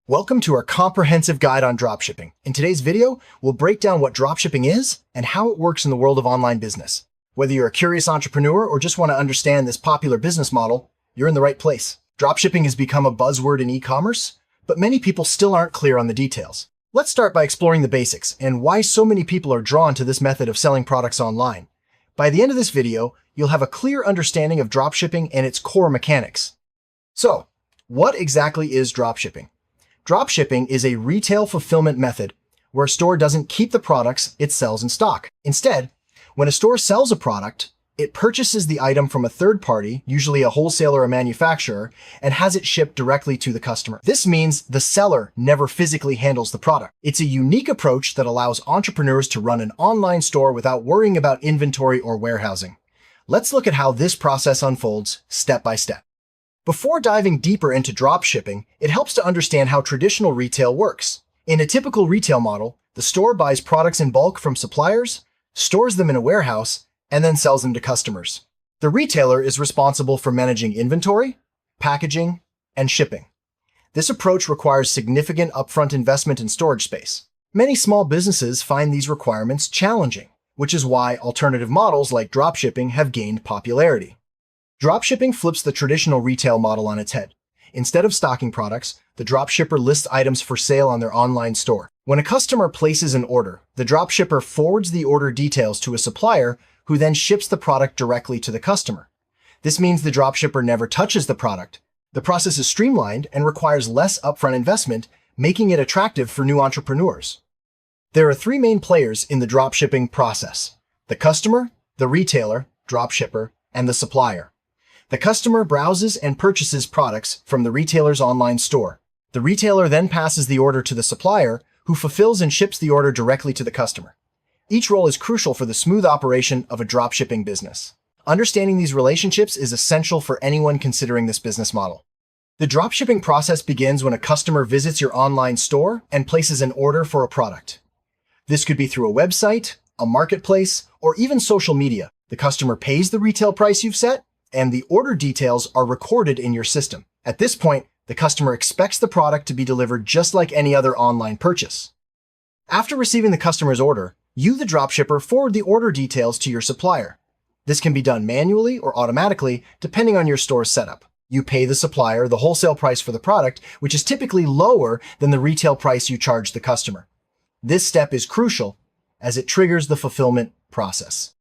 Welcome to our comprehensive guide on dropshipping. In today's video, we'll break down what dropshipping is and how it works in the world of online business. Whether you're a curious entrepreneur or just want to understand this popular business model, you're in the right place. Dropshipping has become a buzzword in e-commerce, but many people still aren't clear on the details. Let's start by exploring the basics and why so many people are drawn to this method of selling products online. By the end of this video, you'll have a clear understanding of dropshipping and its core mechanics. So, what exactly is dropshipping? Dropshipping is a retail fulfillment method where a store doesn't keep the products it sells in stock. Instead, when a store sells a product, it purchases the item from a third party, usually a wholesaler or manufacturer, and has it shipped directly to the customer. This means the seller never physically handles the product. It's a unique approach that allows entrepreneurs to run an online store without worrying about inventory or warehousing. Let's look at how this process unfolds step by step. Before diving deeper into dropshipping, it helps to understand how traditional retail works. In a typical retail model, the store buys products in bulk from suppliers, stores them in a warehouse, and then sells them to customers. The retailer is responsible for managing inventory, packaging, and shipping. This approach requires significant upfront investment in storage space. Many small businesses find these requirements challenging, which is why alternative models like dropshipping have gained popularity. Dropshipping flips the traditional retail model on its head. Instead of stocking products, the dropshipper lists items for sale on their online store. When a customer places an order, the dropshipper forwards the order details to a supplier who then ships the product directly to the customer. This means the dropshipper never touches the product. The process is streamlined and requires less upfront investment, making it attractive for new entrepreneurs. There are three main players in the dropshipping process: the customer, the retailer, dropshipper, and the supplier. The customer browses and purchases products from the retailer's online store. The retailer then passes the order to the supplier, who fulfills and ships the order directly to the customer. Each role is crucial for the smooth operation of a dropshipping business. Understanding these relationships is essential for anyone considering this business model. The dropshipping process begins when a customer visits your online store and places an order for a product. This could be through a website, a marketplace, or even social media. The customer pays the retail price you've set, and the order details are recorded in your system. At this point, the customer expects the product to be delivered just like any other online purchase. After receiving the customer's order, you, the dropshipper, forward the order details to your supplier. This can be done manually or automatically, depending on your store's setup. You pay the supplier the wholesale price for the product, which is typically lower than the retail price you charge the customer. This step is crucial as it triggers the fulfillment process.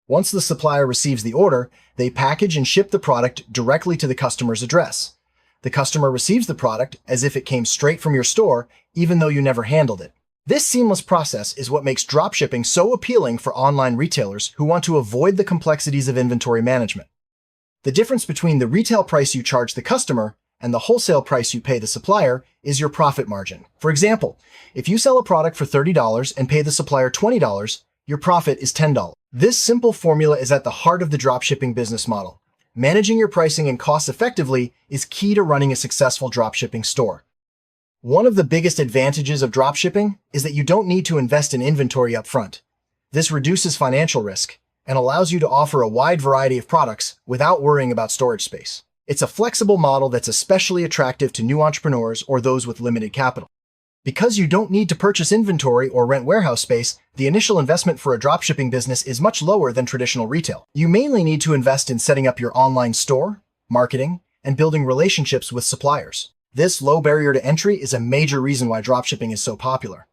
Once the supplier receives the order, they package and ship the product directly to the customer's address. The customer receives the product as if it came straight from your store, even though you never handled it. This seamless process is what makes dropshipping so appealing for online retailers who want to avoid the complexities of inventory management. The difference between the retail price you charge the customer and the wholesale price you pay the supplier is your profit margin. For example, if you sell a product for $30 and pay the supplier $20, your profit is $10. This simple formula is at the heart of the dropshipping business model. Managing your pricing and costs effectively is key to running a successful dropshipping store. One of the biggest advantages of dropshipping is that you don't need to invest in inventory up front. This reduces financial risk and allows you to offer a wide variety of products without worrying about storage space. It's a flexible model that's especially attractive to new entrepreneurs or those with limited capital. Because you don't need to purchase inventory or rent warehouse space, the initial investment for a dropshipping business is much lower than traditional retail. You mainly need to invest in setting up your online store, marketing, and building relationships with suppliers. This low barrier to entry is a major reason why dropshipping is so popular.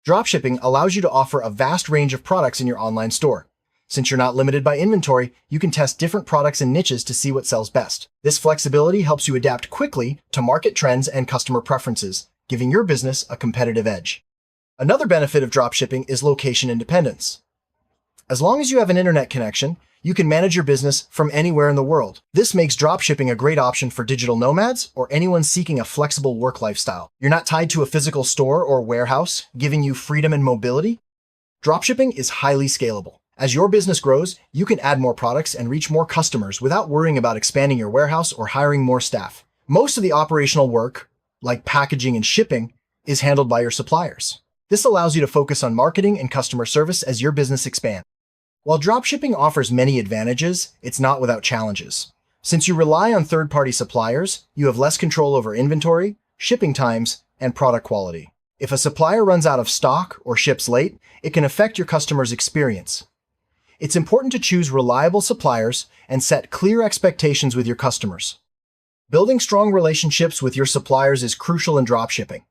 Dropshipping allows you to offer a vast range of products in your online store. Since you're not limited by inventory, you can test different products and niches to see what sells best. This flexibility helps you adapt quickly to market trends and customer preferences, giving your business a competitive edge. Another benefit of dropshipping is location independence. As long as you have an internet connection, you can manage your business from anywhere in the world. This makes dropshipping a great option for digital nomads or anyone seeking a flexible work lifestyle. You're not tied to a physical store or warehouse, giving you freedom and mobility. Dropshipping is highly scalable. As your business grows, you can add more products and reach more customers without worrying about expanding your warehouse or hiring more staff. Most of the operational work, like packaging and shipping, is handled by your suppliers. This allows you to focus on marketing and customer service as your business expands. While dropshipping offers many advantages, it's not without challenges. Since you rely on third-party suppliers, you have less control over inventory, shipping times, and product quality. If a supplier runs out of stock or ships late, it can affect your customer's experience. It's important to choose reliable suppliers and set clear expectations with your customers. Building strong relationships with your suppliers is crucial in dropshipping.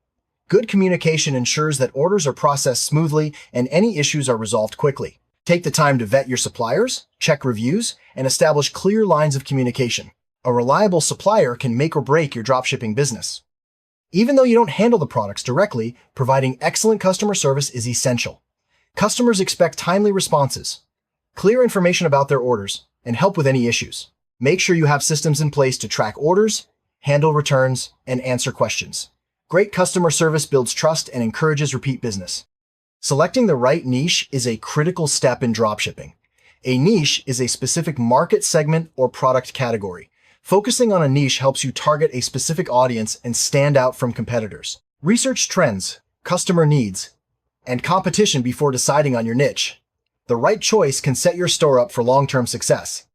Good communication ensures that orders are processed smoothly and any issues are resolved quickly. Take the time to vet your suppliers, check reviews, and establish clear lines of communication. A reliable supplier can make or break your dropshipping business. Even though you don't handle the products directly, providing excellent customer service is essential. Customers expect timely responses, clear information about their orders, and help with any issues. Make sure you have systems in place to track orders, handle returns, and answer questions. Great customer service builds trust and encourages repeat business. Selecting the right niche is a critical step in dropshipping. A niche is a specific market segment or product category. Focusing on a niche helps you target a specific audience and stand out from competitors. Research trends, customer needs, and competition before deciding on your niche. The right choice can set your store up for long-term success.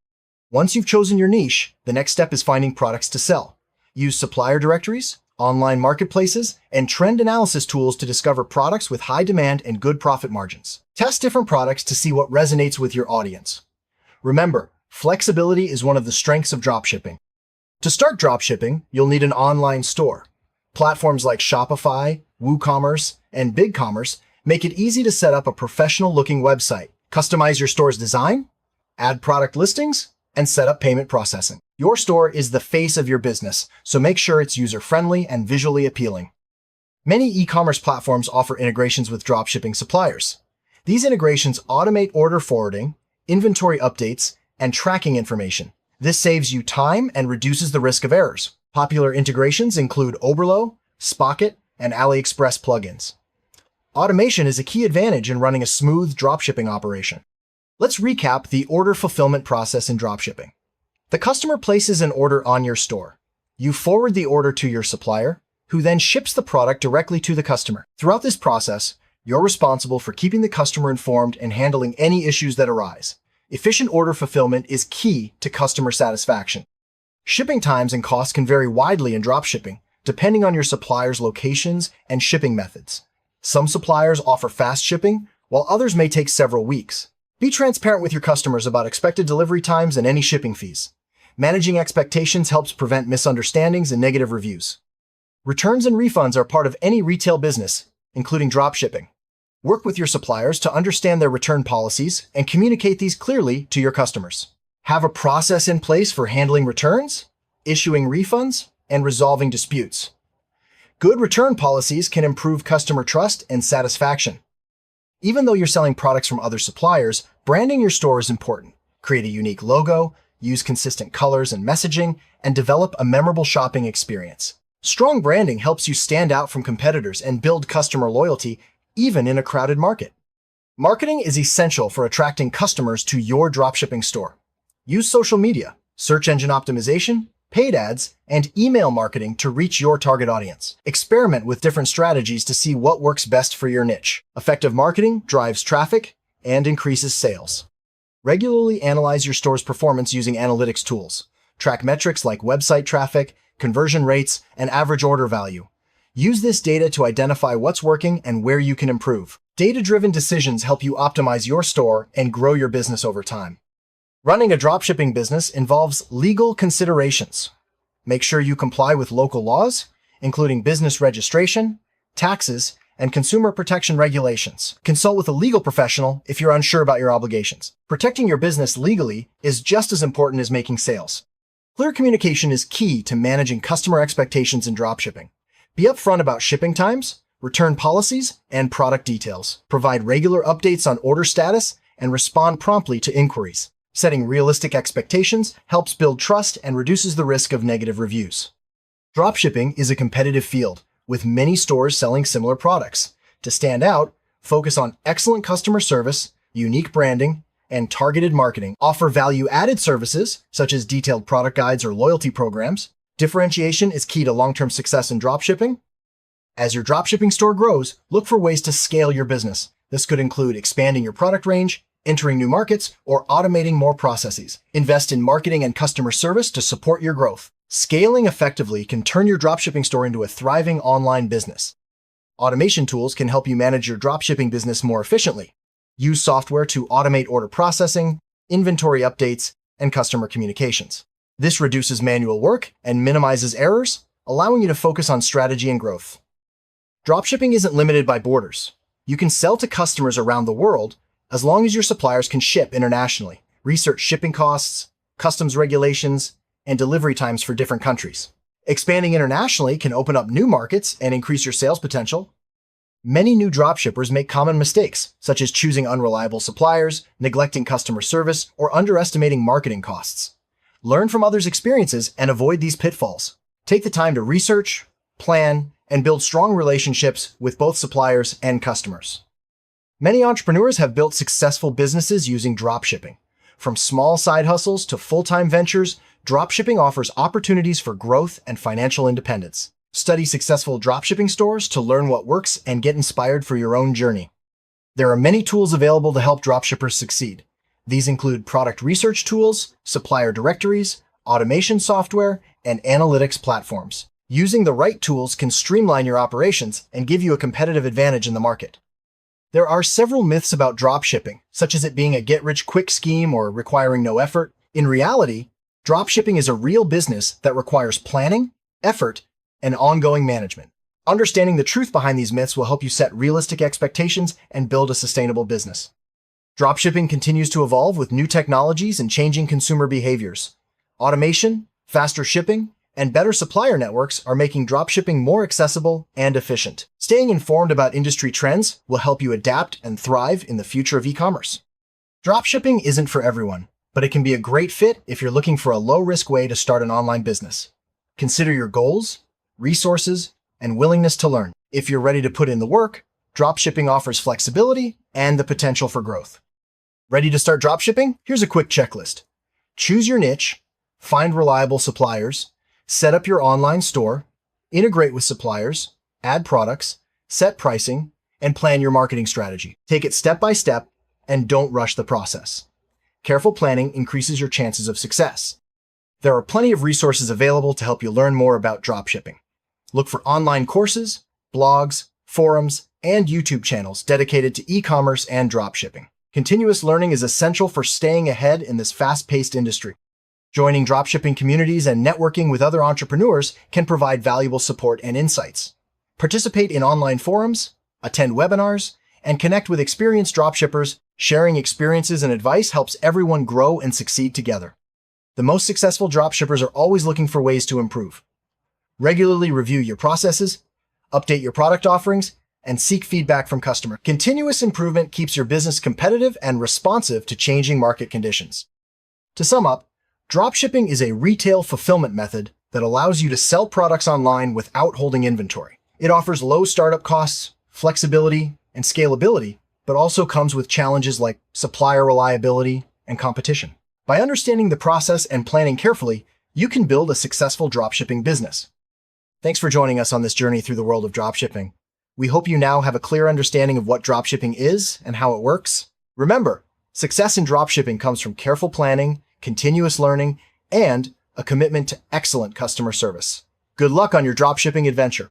Once you've chosen your niche, the next step is finding products to sell. Use supplier directories, online marketplaces, and trend analysis tools to discover products with high demand and good profit margins. Test different products to see what resonates with your audience. Remember, flexibility is one of the strengths of dropshipping. To start dropshipping, you'll need an online store. Platforms like Shopify, WooCommerce, and BigCommerce make it easy to set up a professional-looking website, customize your store's design, add product listings, and set up payment processing. Your store is the face of your business, so make sure it's user-friendly and visually appealing. Many e-commerce platforms offer integrations with dropshipping suppliers. These integrations automate order forwarding, inventory updates, and tracking information. This saves you time and reduces the risk of errors. Popular integrations include Oberlo, Spocket, and AliExpress plugins. Automation is a key advantage in running a smooth dropshipping operation. Let's recap the order fulfillment process in dropshipping. The customer places an order on your store. You forward the order to your supplier, who then ships the product directly to the customer. Throughout this process, you're responsible for keeping the customer informed and handling any issues that arise. Efficient order fulfillment is key to customer satisfaction. Shipping times and costs can vary widely in dropshipping, depending on your supplier's locations and shipping methods. Some suppliers offer fast shipping, while others may take several weeks. Be transparent with your customers about expected delivery times and any shipping fees. Managing expectations helps prevent misunderstandings and negative reviews. Returns and refunds are part of any retail business, including dropshipping. Work with your suppliers to understand their return policies and communicate these clearly to your customers. Have a process in place for handling returns, issuing refunds, and resolving disputes. Good return policies can improve customer trust and satisfaction. Even though you're selling products from other suppliers, branding your store is important. Create a unique logo, use consistent colors and messaging, and develop a memorable shopping experience. Strong branding helps you stand out from competitors and build customer loyalty, even in a crowded market. Marketing is essential for attracting customers to your dropshipping store. Use social media, search engine optimization, paid ads, and email marketing to reach your target audience. Experiment with different strategies to see what works best for your niche. Effective marketing drives traffic and increases sales. Regularly analyze your store's performance using analytics tools. Track metrics like website traffic, conversion rates, and average order value. Use this data to identify what's working and where you can improve. Data-driven decisions help you optimize your store and grow your business over time. Running a dropshipping business involves legal considerations. Make sure you comply with local laws, including business registration, taxes, and consumer protection regulations. Consult with a legal professional if you're unsure about your obligations. Protecting your business legally is just as important as making sales. Clear communication is key to managing customer expectations in dropshipping. Be upfront about shipping times, return policies, and product details. Provide regular updates on order status and respond promptly to inquiries. Setting realistic expectations helps build trust and reduces the risk of negative reviews. Dropshipping is a competitive field, with many stores selling similar products. To stand out, focus on excellent customer service, unique branding, and targeted marketing. Offer value-added services, such as detailed product guides or loyalty programs. Differentiation is key to long-term success in dropshipping. As your dropshipping store grows, look for ways to scale your business. This could include expanding your product range, entering new markets, or automating more processes. Invest in marketing and customer service to support your growth. Scaling effectively can turn your dropshipping store into a thriving online business. Automation tools can help you manage your dropshipping business more efficiently. Use software to automate order processing, inventory updates, and customer communications. This reduces manual work and minimizes errors, allowing you to focus on strategy and growth. Dropshipping isn't limited by borders. You can sell to customers around the world as long as your suppliers can ship internationally. Research shipping costs, customs regulations, and delivery times for different countries. Expanding internationally can open up new markets and increase your sales potential. Many new dropshippers make common mistakes, such as choosing unreliable suppliers, neglecting customer service, or underestimating marketing costs. Learn from others' experiences and avoid these pitfalls. Take the time to research, plan, and build strong relationships with both suppliers and customers. Many entrepreneurs have built successful businesses using dropshipping. From small side hustles to full-time ventures, dropshipping offers opportunities for growth and financial independence. Study successful dropshipping stores to learn what works and get inspired for your own journey. There are many tools available to help dropshippers succeed. These include product research tools, supplier directories, automation software, and analytics platforms. Using the right tools can streamline your operations and give you a competitive advantage in the market. There are several myths about dropshipping, such as it being a get-rich-quick scheme or requiring no effort. In reality, dropshipping is a real business that requires planning, effort, and ongoing management. Understanding the truth behind these myths will help you set realistic expectations and build a sustainable business. Dropshipping continues to evolve with new technologies and changing consumer behaviors. Automation, faster shipping, and better supplier networks are making dropshipping more accessible and efficient. Staying informed about industry trends will help you adapt and thrive in the future of e-commerce. Dropshipping isn't for everyone, but it can be a great fit if you're looking for a low-risk way to start an online business. Consider your goals, resources, and willingness to learn. If you're ready to put in the work, dropshipping offers flexibility and the potential for growth. Ready to start dropshipping? Here's a quick checklist. Choose your niche, find reliable suppliers, set up your online store, integrate with suppliers, add products, set pricing, and plan your marketing strategy. Take it step by step and don't rush the process. Careful planning increases your chances of success. There are plenty of resources available to help you learn more about dropshipping. Look for online courses, blogs, forums, and YouTube channels dedicated to e-commerce and dropshipping. Continuous learning is essential for staying ahead in this fast-paced industry. Joining dropshipping communities and networking with other entrepreneurs can provide valuable support and insights. Participate in online forums, attend webinars, and connect with experienced dropshippers. Sharing experiences and advice helps everyone grow and succeed together. The most successful dropshippers are always looking for ways to improve. Regularly review your processes, update your product offerings, and seek feedback from customers. Continuous improvement keeps your business competitive and responsive to changing market conditions. To sum up, dropshipping is a retail fulfillment method that allows you to sell products online without holding inventory. It offers low startup costs, flexibility, and scalability, but also comes with challenges like supplier reliability and competition. By understanding the process and planning carefully, you can build a successful dropshipping business. Thanks for joining us on this journey through the world of dropshipping. We hope you now have a clear understanding of what dropshipping is and how it works. Remember, success in dropshipping comes from careful planning, continuous learning, and a commitment to excellent customer service. Good luck on your dropshipping adventure.